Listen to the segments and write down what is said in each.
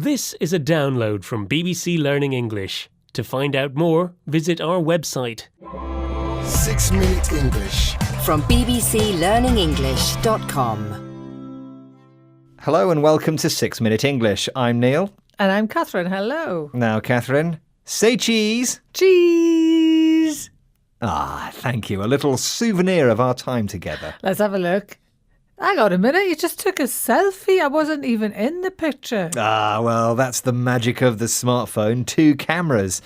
This is a download from BBC Learning English. To find out more, visit our website. 6 Minute English From bbclearningenglish.com. Hello and welcome to 6 Minute English. I'm Neil. And I'm Catherine. Hello. Now, Catherine, say cheese. Cheese. Thank you. A little souvenir of our time together. Let's have a look. Hang on a minute. You just took a selfie. I wasn't even in the picture. Well, that's the magic of the smartphone. 2 cameras.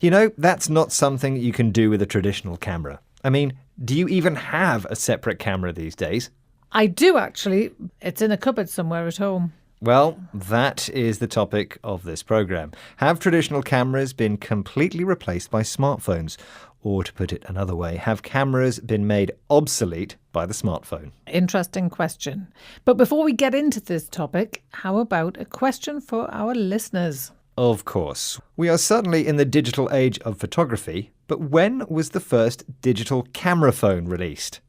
You know, that's not something you can do with a traditional camera. I mean, do you even have a separate camera these days? I do, actually. It's in a cupboard somewhere at home. Well, that is the topic of this programme. Have traditional cameras been completely replaced by smartphones? Or to put it another way, have cameras been made obsolete by the smartphone? Interesting question. But before we get into this topic, how about a question for our listeners? Of course. We are certainly in the digital age of photography, but when was the first digital camera phone released?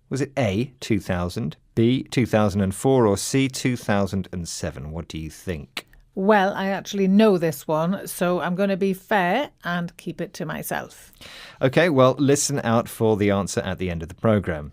Was it A, 2000, B, 2004, or C, 2007? What do you think? Well, I actually know this one, so I'm going to be fair and keep it to myself. OK, well, listen out for the answer at the end of the programme.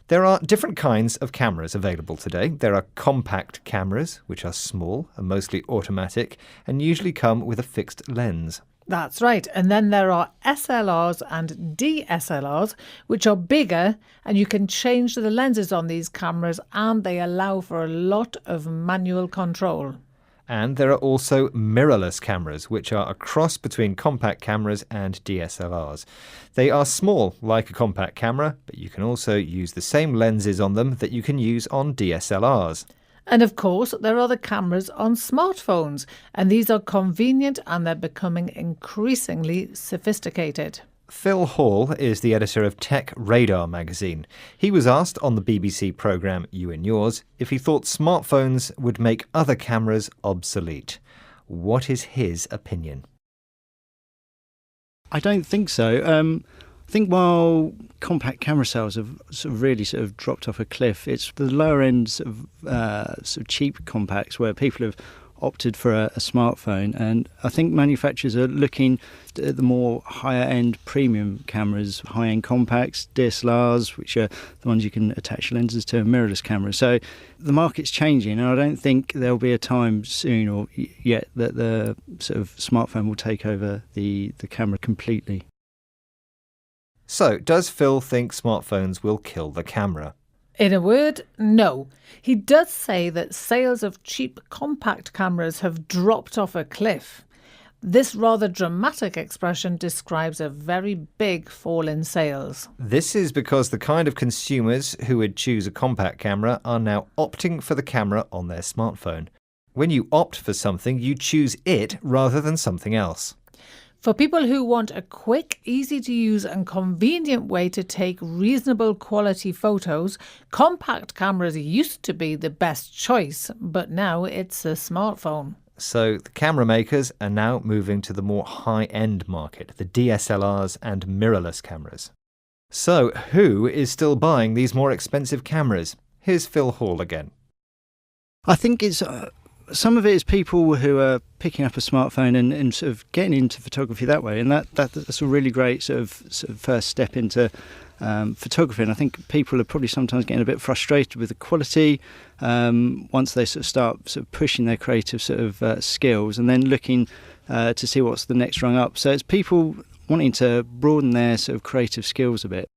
There are different kinds of cameras available today. There are compact cameras, which are small and mostly automatic, and usually come with a fixed lens. That's right. And then there are SLRs and DSLRs, which are bigger, and you can change the lenses on these cameras, and they allow for a lot of manual control. And there are also mirrorless cameras, which are a cross between compact cameras and DSLRs. They are small, like a compact camera, but you can also use the same lenses on them that you can use on DSLRs. And of course, there are the cameras on smartphones, and these are convenient and they're becoming increasingly sophisticated. Phil Hall is the editor of Tech Radar magazine. He was asked on the BBC programme You and Yours if he thought smartphones would make other cameras obsolete. What is his opinion? I don't think so. I think while compact camera sales have really dropped off a cliff, it's the lower ends of cheap compacts where people have opted for a smartphone, and I think manufacturers are looking at the more higher end premium cameras, high end compacts, DSLRs, which are the ones you can attach lenses to, and mirrorless cameras. So the market's changing, and I don't think there'll be a time soon or yet that the smartphone will take over the camera completely. So, does Phil think smartphones will kill the camera? In a word, no. He does say that sales of cheap compact cameras have dropped off a cliff. This rather dramatic expression describes a very big fall in sales. This is because the kind of consumers who would choose a compact camera are now opting for the camera on their smartphone. When you opt for something, you choose it rather than something else. For people who want a quick, easy-to-use and convenient way to take reasonable quality photos, compact cameras used to be the best choice, but now it's a smartphone. So the camera makers are now moving to the more high-end market, the DSLRs and mirrorless cameras. So who is still buying these more expensive cameras? Here's Phil Hall again. I think it's some of it is people who are picking up a smartphone and getting into photography that way, and that's a really great first step into photography. And I think people are probably sometimes getting a bit frustrated with the quality once they start pushing their creative skills, and then looking to see what's the next rung up. So it's people wanting to broaden their creative skills a bit.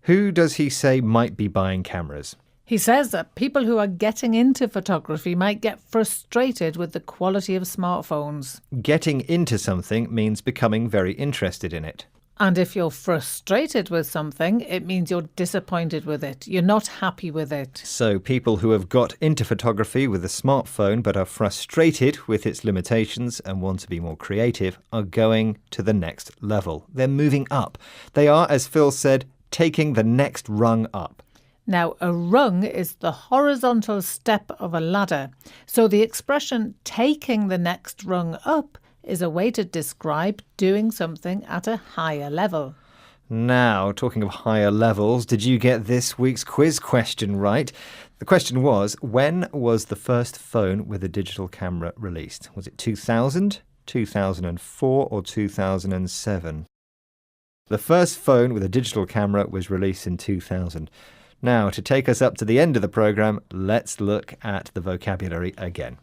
Who does he say might be buying cameras? He says that people who are getting into photography might get frustrated with the quality of smartphones. Getting into something means becoming very interested in it. And if you're frustrated with something, it means you're disappointed with it. You're not happy with it. So people who have got into photography with a smartphone but are frustrated with its limitations and want to be more creative are going to the next level. They're moving up. They are, as Phil said, taking the next rung up. Now, a rung is the horizontal step of a ladder. So the expression taking the next rung up is a way to describe doing something at a higher level. Now, talking of higher levels, did you get this week's quiz question right? The question was, when was the first phone with a digital camera released? Was it 2000, 2004 or 2007? The first phone with a digital camera was released in 2000. Now, to take us up to the end of the programme, let's look at the vocabulary again.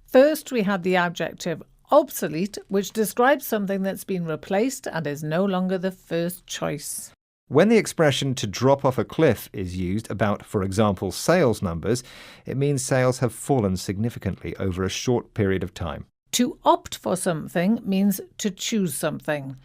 First, we had the adjective obsolete, which describes something that's been replaced and is no longer the first choice. When the expression to drop off a cliff is used about, for example, sales numbers, it means sales have fallen significantly over a short period of time. To opt for something means to choose something.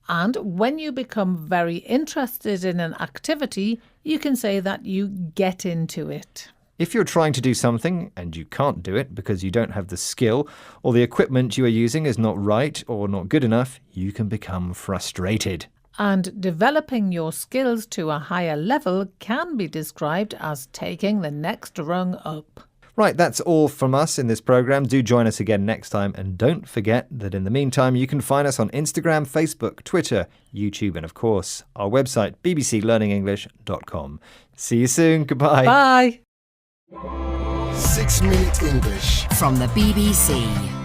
And when you become very interested in an activity, you can say that you get into it. If you're trying to do something and you can't do it because you don't have the skill or the equipment you are using is not right or not good enough, you can become frustrated. And developing your skills to a higher level can be described as taking the next rung up. Right, that's all from us in this programme. Do join us again next time, and don't forget that in the meantime you can find us on Instagram, Facebook, Twitter, YouTube and of course our website bbclearningenglish.com. See you soon. Goodbye. Bye. 6 Minute English. From the BBC.